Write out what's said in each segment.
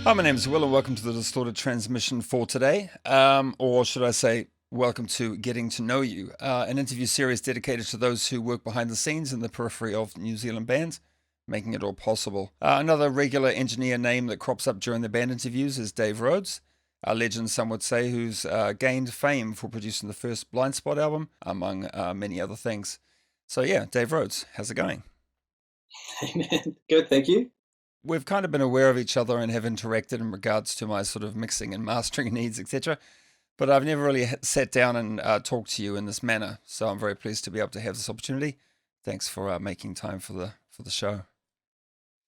Hi, my name is Will, and welcome to the Distorted Transmission for today. Or should I say, welcome to Getting to Know You, an interview series dedicated to those who work behind the scenes in the periphery of New Zealand bands, making it all possible. Another regular engineer name that crops up during the band interviews is Dave Rhodes, a legend, some would say, who's gained fame for producing the first Blind Spot album, among many other things. So, yeah, Dave Rhodes, how's it going? Hey man, good, thank you. We've kind of been aware of each other and have interacted in regards to my sort of mixing and mastering needs, etc. But I've never really sat down and talked to you in this manner. So I'm very pleased to be able to have this opportunity. Thanks for making time for the show.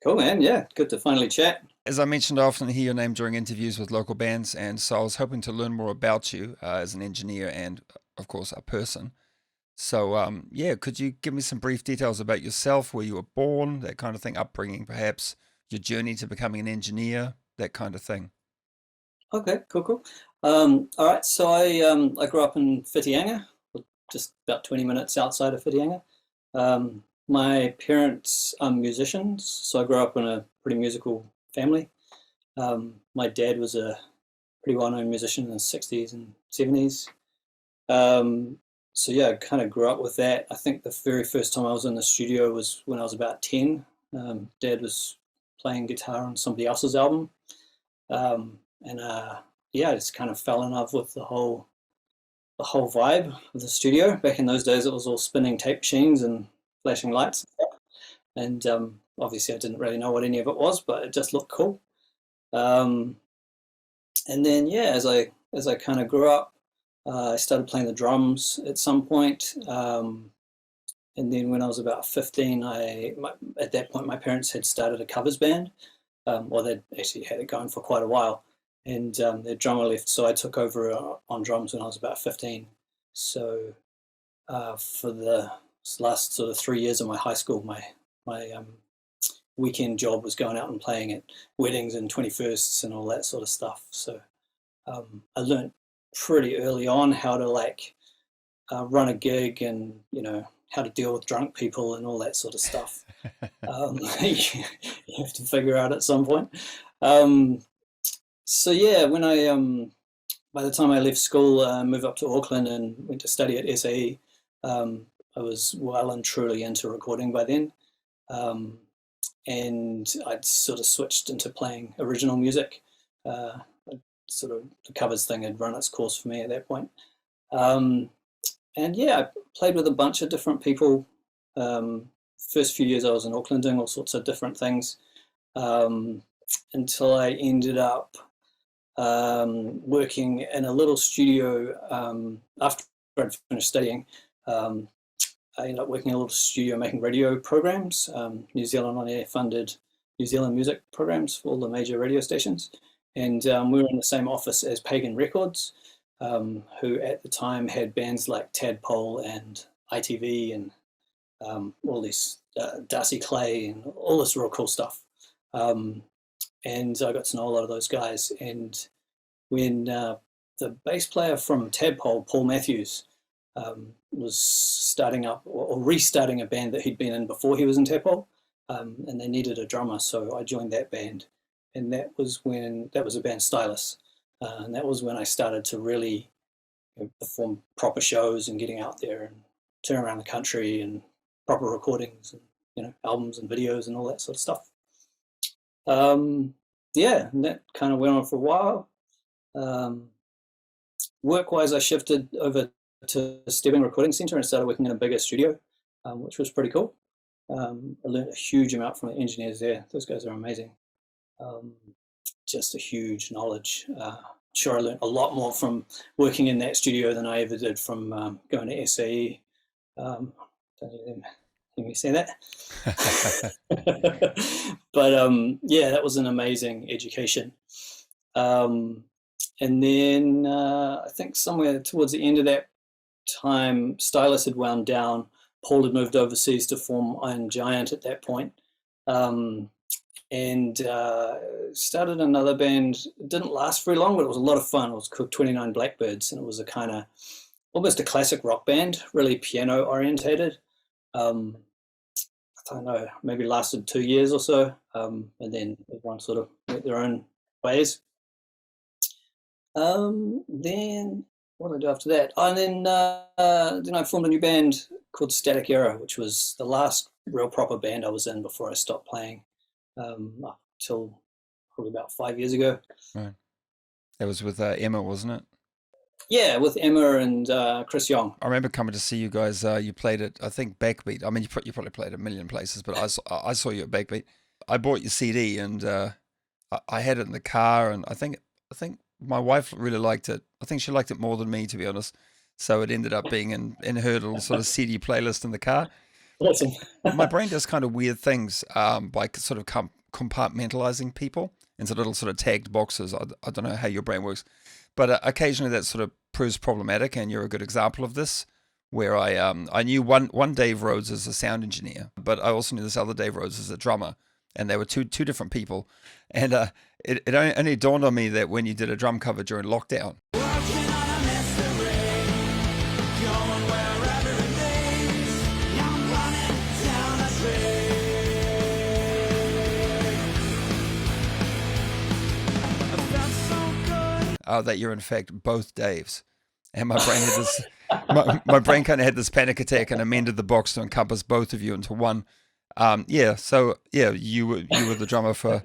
Cool, man. Yeah, good to finally chat. As I mentioned, I often hear your name during interviews with local bands, and so I was hoping to learn more about you as an engineer and, of course, a person. So, yeah, could you give me some brief details about yourself, where you were born, that kind of thing, upbringing, perhaps your journey to becoming an engineer, that kind of thing? Okay, cool, cool. All right, so I grew up in Whitianga, just about 20 minutes outside of Whitianga. My parents are musicians, so I grew up in a pretty musical family. My dad was a pretty well-known musician in the 60s and 70s. Um, so yeah, I kind of grew up with that. I think the very first time I was in the studio was when I was about 10. Dad was playing guitar on somebody else's album. And yeah, I just kind of fell in love with the whole vibe of the studio. Back in those days, it was all spinning tape machines and flashing lights. And obviously, I didn't really know what any of it was, but it just looked cool. Um, and then yeah, as I kind of grew up, I started playing the drums at some point. And then when I was about 15, at that point my parents had started a covers band. Well, they'd actually had it going for quite a while, and their drummer left, so I took over on drums when I was about 15. So for the last sort of 3 years of my high school, my weekend job was going out and playing at weddings and 21sts and all that sort of stuff. So I learned pretty early on how to run a gig, and how to deal with drunk people and all that sort of stuff. You have to figure out at some point. Um, so yeah, when by the time I left school, moved up to Auckland and went to study at SAE. I was well and truly into recording by then, um, and I'd sort of switched into playing original music. Uh, Sort of the covers thing had run its course for me at that point. Um, and yeah, I played with a bunch of different people. Um, First few years I was in Auckland doing all sorts of different things, um, until I ended up working in a little studio after I'd finished studying. Um, I ended up working in a little studio making radio programs, New Zealand On Air funded New Zealand music programs for all the major radio stations. And we were in the same office as Pagan Records, who at the time had bands like Tadpole and ITV and all this Darcy Clay and all this real cool stuff. Um, and I got to know a lot of those guys. And when the bass player from Tadpole, Paul Matthews, was starting up or restarting a band that he'd been in before he was in Tadpole, and they needed a drummer, so I joined that band. And that was a band Stylus, and that was when I started to really perform proper shows and getting out there and touring around the country and proper recordings and albums and videos and all that sort of stuff. Yeah, and that kind of went on for a while. Um, Work-wise, I shifted over to Stebbing Recording Centre and started working in a bigger studio, which was pretty cool. I learned a huge amount from the engineers there. Those guys are amazing. Um, just a huge knowledge. Sure, I learned a lot more from working in that studio than I ever did from going to SAE. Don't let me say that. But yeah, that was an amazing education. Um, and then I think somewhere towards the end of that time, Stylus had wound down. Paul had moved overseas to form Iron Giant at that point. Um, and started another band. It didn't last very long, but it was a lot of fun. It was called 29 Blackbirds, and it was a kind of almost a classic rock band, really piano orientated. Um, I don't know, maybe lasted 2 years or so, and then everyone sort of went their own ways. Then what did I do after that? Oh, and then I formed a new band called Static Era, which was the last real proper band I was in before I stopped playing, up till probably about 5 years ago. Right. That was with Emma, wasn't it? Yeah, with Emma and Chris Young. I remember coming to see you guys. You played at, I think, BackBeat. I mean, you probably played a million places, but I saw you at BackBeat. I bought your CD and I had it in the car, and I think my wife really liked it. I think she liked it more than me, to be honest. So it ended up being in her little sort of CD playlist in the car. Awesome. My brain does kind of weird things by sort of compartmentalizing people into little sort of tagged boxes. I don't know how your brain works, but occasionally that sort of proves problematic, and you're a good example of this. Where I knew one Dave Rhodes as a sound engineer, but I also knew this other Dave Rhodes as a drummer, and they were two different people. And it only dawned on me that when you did a drum cover during lockdown. That you're in fact both Daves, and my brain had this, my brain kind of had this panic attack and amended the box to encompass both of you into one. So you were the drummer for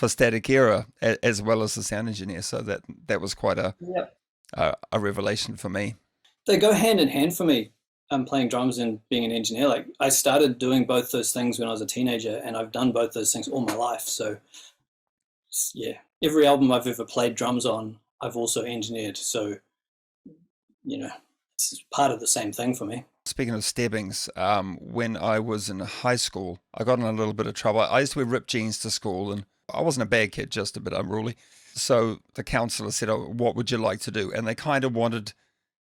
Static Era as well as the sound engineer, so that was quite Yep. a revelation for me. They go hand in hand for me. Playing drums and being an engineer. Like I started doing both those things when I was a teenager, and I've done both those things all my life. So yeah, every album I've ever played drums on, I've also engineered. So it's part of the same thing for me. Speaking of stebbings, when I was in high school, I got in a little bit of trouble. I used to wear ripped jeans to school, and I wasn't a bad kid, just a bit unruly. So the counselor said, "Oh, what would you like to do?" And they kind of wanted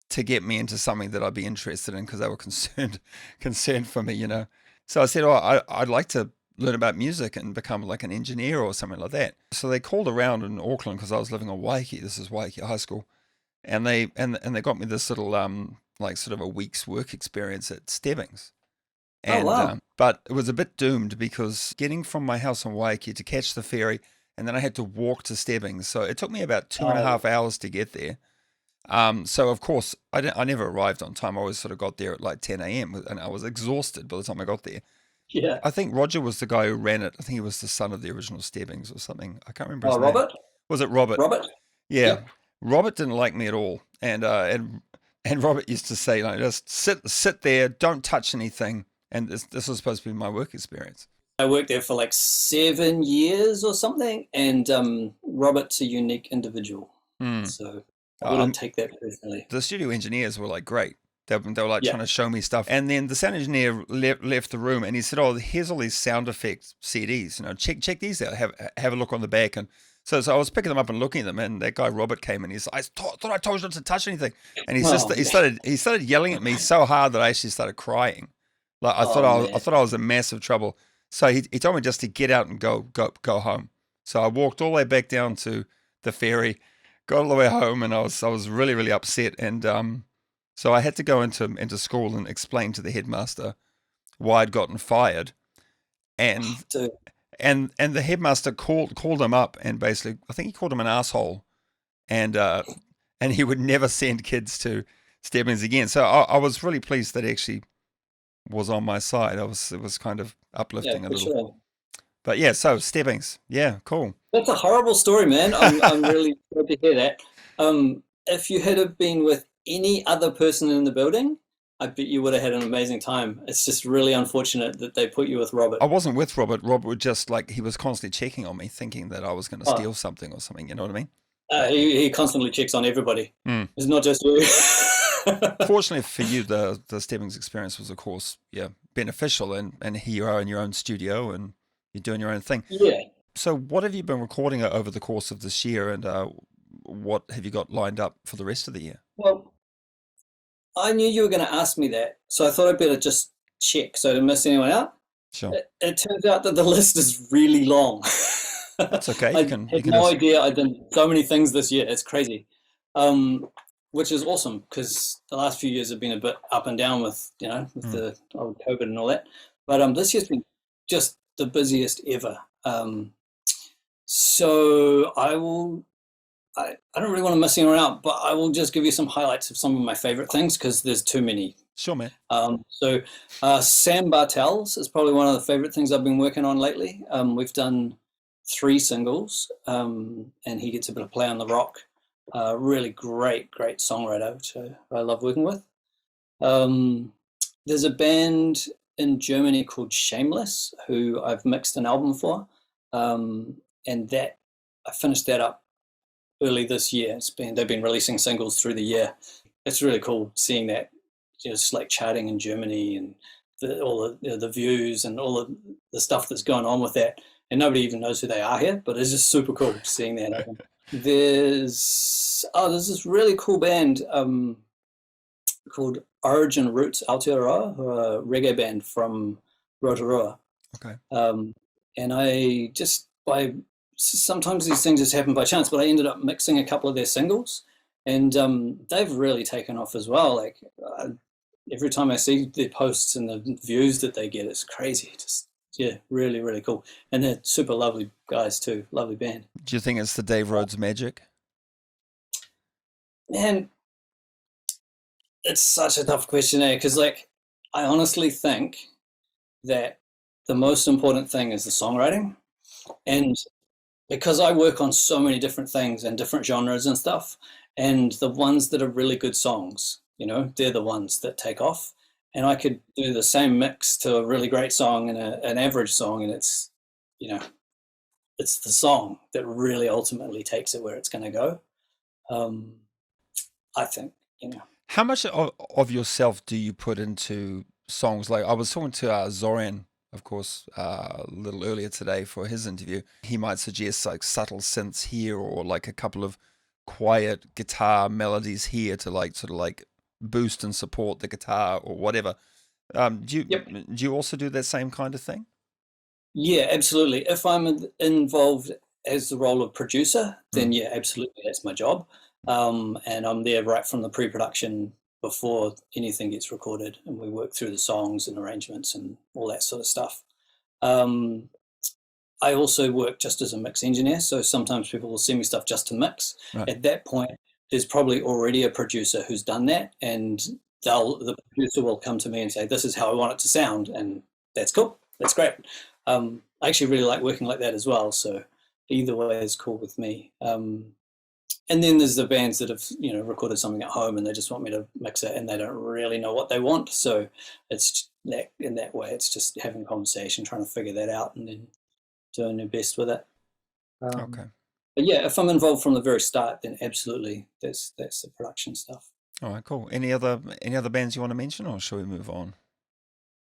to get me into something that I'd be interested in because they were concerned for me, So I said, "Oh, I'd like to learn about music and become like an engineer or something like that." So they called around in Auckland because I was living on Waiheke. This is Waiheke High School, and they got me this little like sort of a week's work experience at Stebbings. And wow. but it was a bit doomed because getting from my house in Waiheke to catch the ferry, and then I had to walk to Stebbings. So it took me about 2.5 hours to get there. So of course I never arrived on time. I always sort of got there at like 10 a.m. and I was exhausted by the time I got there. Yeah. I think Roger was the guy who ran it. I think he was the son of the original Stebbings or something. I can't remember his name. Robert? Was it Robert? Robert? Yeah. Yep. Robert didn't like me at all. And Robert used to say, like, just sit there, don't touch anything. And this was supposed to be my work experience. I worked there for like 7 years or something, and Robert's a unique individual. So I wouldn't take that personally. The studio engineers were like great. They were like Yeah. trying to show me stuff. And then the sound engineer left the room, and he said, "Oh, here's all these sound effects CDs. Check these out. Have a look on the back." And so I was picking them up and looking at them, and that guy Robert came and he's like, "I thought I told you not to touch anything." And he started yelling at me so hard that I actually started crying. Like I thought I was in massive trouble. So he told me just to get out and go home. So I walked all the way back down to the ferry, got all the way home, and I was really, really upset. And so I had to go into school and explain to the headmaster why I'd gotten fired. And Dude. and the headmaster called him up, and basically I think he called him an asshole, and he would never send kids to Stebbings again. So I was really pleased that he actually was on my side. It was kind of uplifting a little. Sure. But yeah, so Stebbings, yeah, cool. That's a horrible story, man. I'm really glad to hear that. If you had have been with any other person in the building, I bet you would have had an amazing time. It's just really unfortunate that they put you with Robert. I wasn't with Robert. Robert would just he was constantly checking on me, thinking that I was going to steal something or something. You know what I mean? He constantly checks on everybody. It's not just you. Fortunately for you, the Stebbings experience was, of course, beneficial, and here you are in your own studio and you're doing your own thing. Yeah. So what have you been recording over the course of this year, and what have you got lined up for the rest of the year? Well, I knew you were going to ask me that, so I thought I'd better just check so I didn't miss anyone out. Sure. It turns out that the list is really long. That's okay. I had no idea I'd done so many things this year. It's crazy, which is awesome because the last few years have been a bit up and down with the old COVID and all that. But this year's been just the busiest ever. So I don't really want to mess anyone out, but I will just give you some highlights of some of my favorite things because there's too many. Sure, man. Sam Bartels is probably one of the favorite things I've been working on lately. We've done 3 singles, and he gets a bit of play on the rock. Really great songwriter, which I love working with. There's a band in Germany called Shameless, who I've mixed an album for, and that I finished that up early this year. They've been releasing singles through the year. It's really cool seeing that, just like charting in Germany and all the views and all the stuff that's going on with that. And nobody even knows who they are here, but it's just super cool seeing that. There's this really cool band called Origin Roots Aotearoa, who are a reggae band from Rotorua. Okay. And sometimes these things just happen by chance, but I ended up mixing a couple of their singles, and they've really taken off as well. Like every time I see their posts and the views that they get, it's crazy. Just really, really cool. And they're super lovely guys too. Lovely band. Do you think it's the Dave Rhodes magic? Man, it's such a tough question, because like I honestly think that the most important thing is the songwriting, and because I work on so many different things and different genres and stuff, and the ones that are really good songs, they're the ones that take off. And I could do the same mix to a really great song and an average song, and it's the song that really ultimately takes it where it's going to go. I think. How much of yourself do you put into songs? Like I was talking to Zorian, of course, a little earlier today for his interview. He might suggest like subtle synths here or like a couple of quiet guitar melodies here to like sort of like boost and support the guitar or whatever. Do you also do that same kind of thing? Yeah, absolutely. If I'm involved as the role of producer, then yeah, absolutely, that's my job. And I'm there right from the pre-production before anything gets recorded, and we work through the songs and arrangements and all that sort of stuff. I also work just as a mix engineer, so sometimes people will send me stuff just to mix. Right. At that point, there's probably already a producer who's done that, and the producer will come to me and say, "This is how I want it to sound," and that's cool. That's great. I actually really like working like that as well, so either way is cool with me. And then there's the bands that have, recorded something at home and they just want me to mix it and they don't really know what they want. So it's that in that way, it's just having a conversation, trying to figure that out and then doing your best with it. Okay. But yeah, if I'm involved from the very start, then absolutely, that's the production stuff. All right, cool. Any other bands you want to mention, or shall we move on?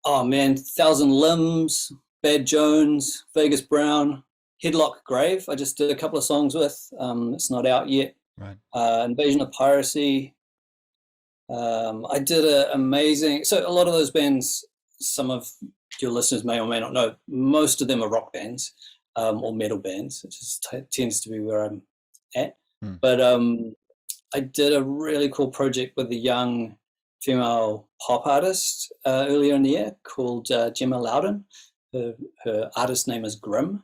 Oh man, Thousand Limbs, Bad Jones, Vegas Brown, Headlock Grave, I just did a couple of songs with. It's not out yet. Right. Invasion of Piracy. I did an amazing. So a lot of those bands, some of your listeners may or may not know, most of them are rock bands or metal bands, which tends to be where I'm at. But I did a really cool project with a young female pop artist earlier in the year called Gemma Loudon. Her artist name is Grim.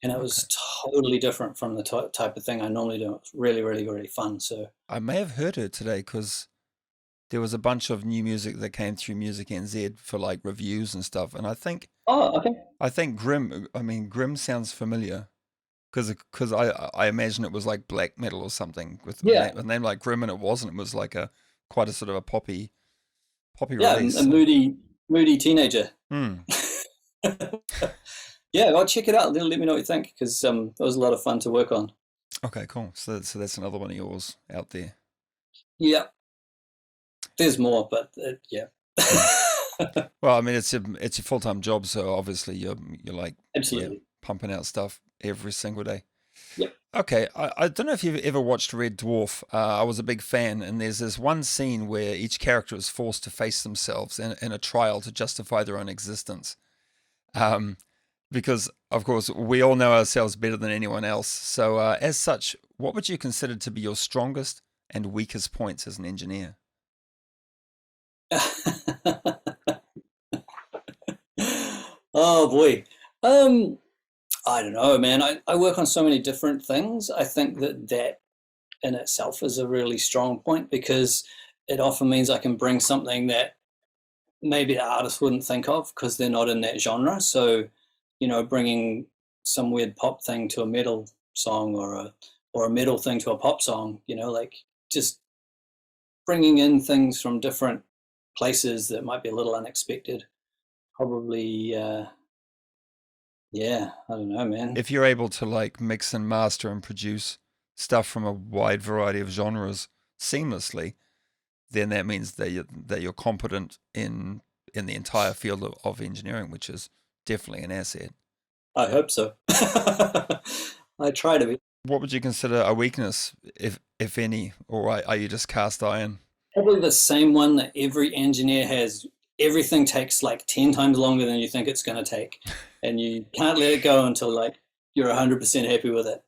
And it was totally different from the type of thing I normally do. It was really, really, really fun. So I may have heard her today because there was a bunch of new music that came through MuzicNZ for like reviews and stuff. And I think Grim sounds familiar because I imagine it was like black metal or something with a name like Grim, and it wasn't. It was like quite a sort of a poppy release. A moody teenager. Yeah, well, check it out. Let me know what you think, because it was a lot of fun to work on. Okay, cool. So that's another one of yours out there. Yeah. There's more, but yeah. Well, I mean, it's your full-time job, so obviously you're like absolutely pumping out stuff every single day. Yep. Okay, I don't know if you've ever watched Red Dwarf. I was a big fan, and there's this one scene where each character is forced to face themselves in a trial to justify their own existence. Because, of course, we all know ourselves better than anyone else. So, as such, what would you consider to be your strongest and weakest points as an engineer? Oh, boy. I don't know, man. I work on so many different things. I think that in itself is a really strong point because it often means I can bring something that maybe the artist wouldn't think of because they're not in that genre. So, bringing some weird pop thing to a metal song or a metal thing to a pop song, like just bringing in things from different places that might be a little unexpected. Probably, yeah, I don't know, man. If you're able to like mix and master and produce stuff from a wide variety of genres seamlessly, then that means that you're competent in the entire field of engineering, which is definitely an asset. I hope so. I try to be. What would you consider a weakness, if any, or are you just cast iron? Probably the same one that every engineer has. Everything takes like 10 times longer than you think it's going to take. And you can't let it go until like you're 100% happy with it.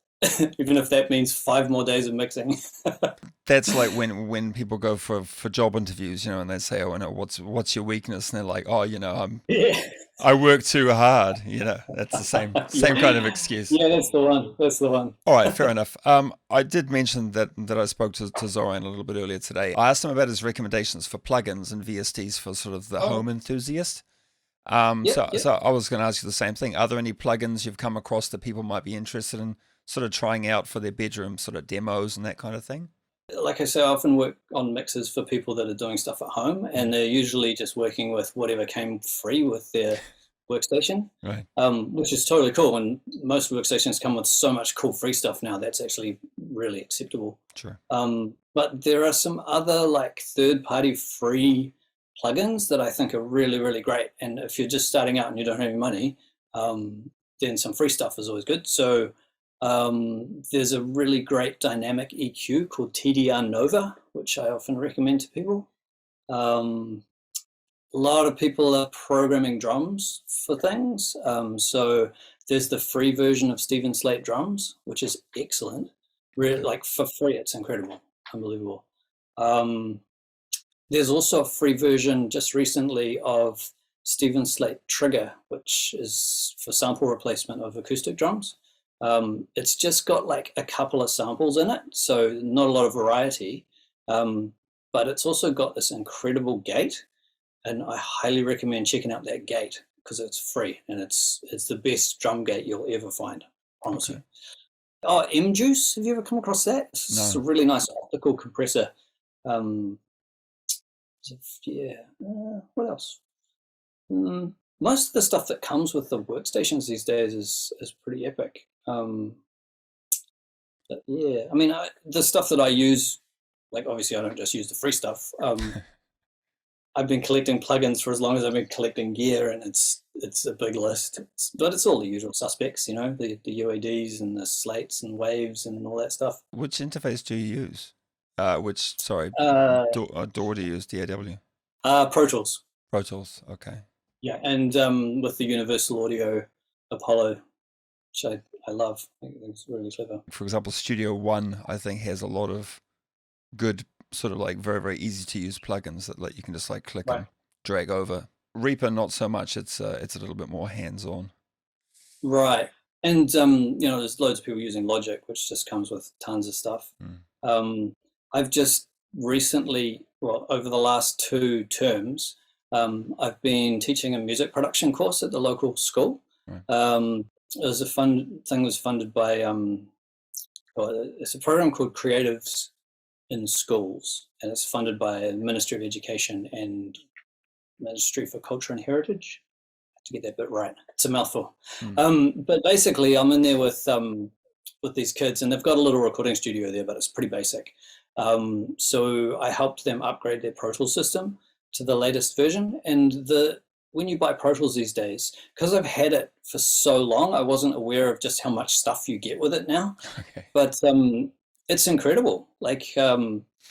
Even if that means 5 more days of mixing. That's like when people go for job interviews, and they say, "Oh, what's your weakness?" And they're like, "Oh, Yeah. I work too hard." That's the same kind of excuse. Yeah, that's the one. That's the one. All right, fair enough. I did mention that I spoke to Zoran a little bit earlier today. I asked him about his recommendations for plugins and VSTs for sort of the home enthusiast. So I was going to ask you the same thing. Are there any plugins you've come across that people might be interested in sort of trying out for their bedroom sort of demos and that kind of thing? Like I say, I often work on mixes for people that are doing stuff at home, and they're usually just working with whatever came free with their workstation, Right. Which is totally cool. And most workstations come with so much cool free stuff now that's actually really acceptable. Sure. But there are some other like third-party free plugins that I think are really, really great. And if you're just starting out and you don't have any money, then some free stuff is always good. So there's a really great dynamic EQ called TDR Nova, which I often recommend to people. A lot of people are programming drums for things. So there's the free version of Steven Slate drums, which is excellent. Really, like for free, it's incredible, unbelievable. There's also a free version just recently of Steven Slate Trigger, which is for sample replacement of acoustic drums. It's just got like a couple of samples in it, so not a lot of variety, but it's also got this incredible gate, and I highly recommend checking out that gate because it's free and it's the best drum gate you'll ever find, honestly. Okay. Oh, M-Juice, have you ever come across that? It's No. a really nice optical compressor. What else? Most of the stuff that comes with the workstations these days is pretty epic. But yeah, I mean, the stuff that I use, like obviously I don't just use the free stuff. I've been collecting plugins for as long as I've been collecting gear, and it's a big list. But it's all the usual suspects, the UADs and the slates and waves and all that stuff. Which interface do you use? DAW do you use? DAW? Pro Tools. Pro Tools, okay. Yeah, and with the Universal Audio Apollo, which I love. I think it's really clever. For example, Studio One, I think, has a lot of good sort of like very, very easy to use plugins that you can just like click and drag over. Reaper, not so much. It's a little bit more hands-on. Right. And there's loads of people using Logic, which just comes with tons of stuff. I've just recently, over the last 2 terms, I've been teaching a music production course at the local school. Right. It was a fun thing. Was funded by it's a program called Creatives in Schools, and it's funded by the Ministry of Education and Ministry for Culture and Heritage. I have to get that bit right. It's a mouthful. But basically, I'm in there with these kids, and they've got a little recording studio there, but it's pretty basic. So I helped them upgrade their Pro Tools system to the latest version. And when you buy Pro Tools these days, because I've had it for so long, I wasn't aware of just how much stuff you get with it now. Okay. But it's incredible. Like, a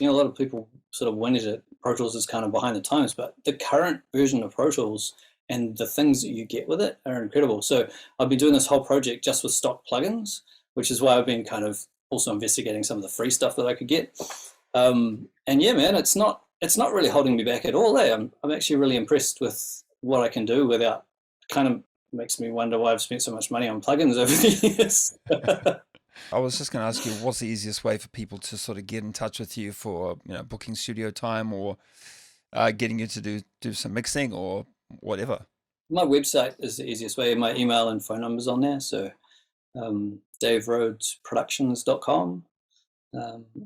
lot of people sort of whinge at Pro Tools is kind of behind the times, but the current version of Pro Tools and the things that you get with it are incredible. So I've been doing this whole project just with stock plugins, which is why I've been kind of also investigating some of the free stuff that I could get. And yeah, man, it's not really holding me back at all. I'm actually really impressed with what I can do without kind of makes me wonder why I've spent so much money on plugins over the years. I was just going to ask you, what's the easiest way for people to sort of get in touch with you for, booking studio time, or getting you to do some mixing or whatever? My website is the easiest way. My email and phone number's on there. So daverhodesproductions.com.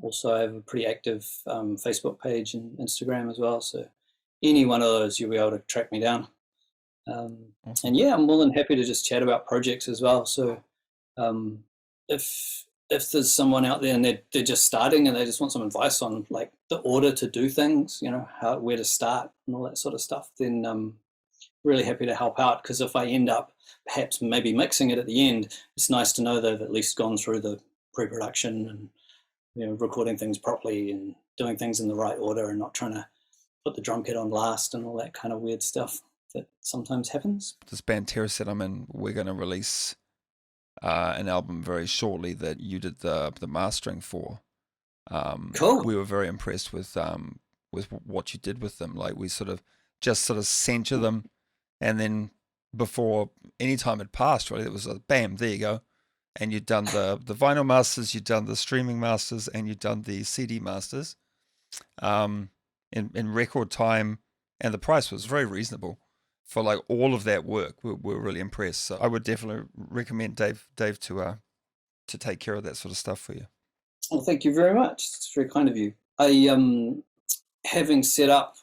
Also, I have a pretty active Facebook page and Instagram as well. So any one of those, you'll be able to track me down. Awesome. And yeah, I'm more than happy to just chat about projects as well. So if there's someone out there and they're just starting and they just want some advice on like the order to do things, where to start and all that sort of stuff, then really happy to help out. Because if I end up perhaps maybe mixing it at the end, it's nice to know they've at least gone through the pre-production and recording things properly and doing things in the right order and not trying to put the drum kit on last and all that kind of weird stuff that sometimes happens. This band Terra said, we're going to release an album very shortly that you did the mastering for. Cool. We were very impressed with what you did with them. Like, we sort of sent you them, and then before any time had passed, really, it was like, bam, there you go. And you'd done the vinyl masters, you'd done the streaming masters, and you'd done the CD masters in record time, and the price was very reasonable for like all of that work. We're really impressed. So I would definitely recommend Dave to take care of that sort of stuff for you. Well, thank you very much. It's very kind of you. I having set up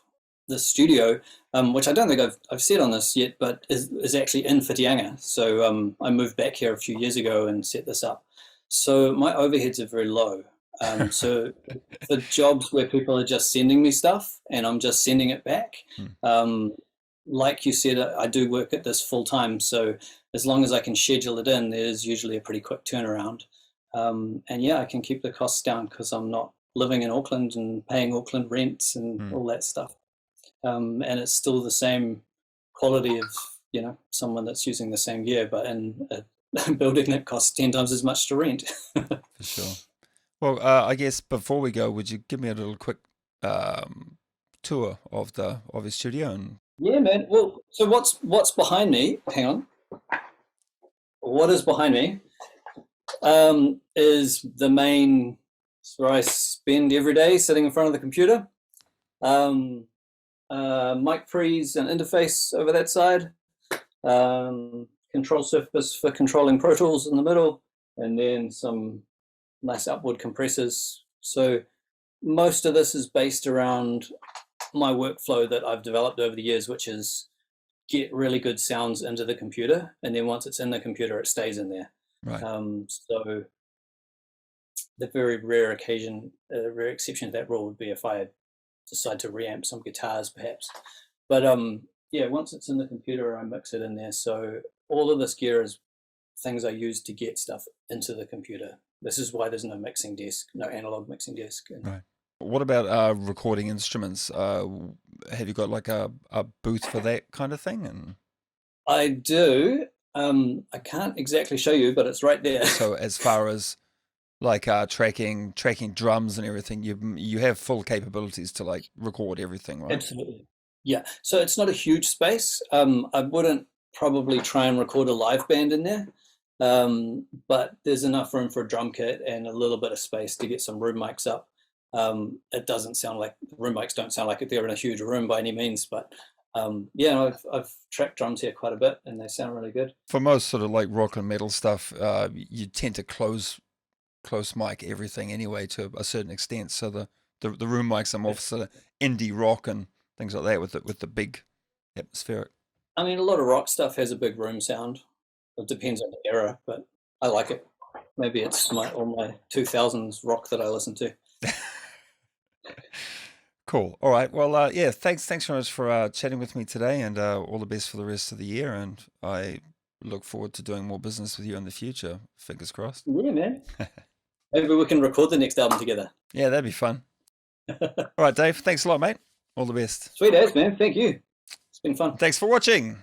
the studio, which I don't think I've said on this yet, but is actually in Whitianga. So I moved back here a few years ago and set this up. So my overheads are very low. So for jobs where people are just sending me stuff and I'm just sending it back, like you said, I do work at this full time. So as long as I can schedule it in, there's usually a pretty quick turnaround. And yeah, I can keep the costs down because I'm not living in Auckland and paying Auckland rents and all that stuff. And it's still the same quality of, someone that's using the same gear, but in a building that costs 10 times as much to rent. For sure. Well, I guess before we go, would you give me a little quick tour of your studio? And yeah, man. Well, so what's behind me? Hang on. What is behind me is the main. It's where I spend every day sitting in front of the computer. Mic pre's and interface over that side. Control surface for controlling Pro Tools in the middle, and then some nice upward compressors. So most of this is based around my workflow that I've developed over the years, which is get really good sounds into the computer, and then once it's in the computer, it stays in there. right. So the very rare exception to that rule would be if I decide to reamp some guitars, perhaps. But yeah, once it's in the computer, I mix it in there. So all of this gear is things I use to get stuff into the computer. This is why there's no mixing desk, no analog mixing desk. Right. What about recording instruments? Have you got like a booth for that kind of thing? And I do. I can't exactly show you, but it's right there. so as far as like tracking drums and everything, you have full capabilities to like record everything, right? Absolutely. Yeah. So it's not a huge space. I wouldn't probably try and record a live band in there. But there's enough room for a drum kit and a little bit of space to get some room mics up. It doesn't sound like room mics don't sound like they're in a huge room by any means, but yeah, I've tracked drums here quite a bit and they sound really good. For most sort of like rock and metal stuff, you tend to close mic everything anyway to a certain extent. So the room mics are more for sort of indie rock and things like that with the big atmospheric. I mean, a lot of rock stuff has a big room sound. It depends on the era, but I like it. Maybe it's all my 2000s rock that I listen to. Cool. All right. Well, yeah, thanks very much for chatting with me today, and all the best for the rest of the year. And I look forward to doing more business with you in the future. Fingers crossed. Yeah, man. Maybe we can record the next album together. Yeah, that'd be fun. All right, Dave. Thanks a lot, mate. All the best. Sweet as, man. Thank you. It's been fun. Thanks for watching.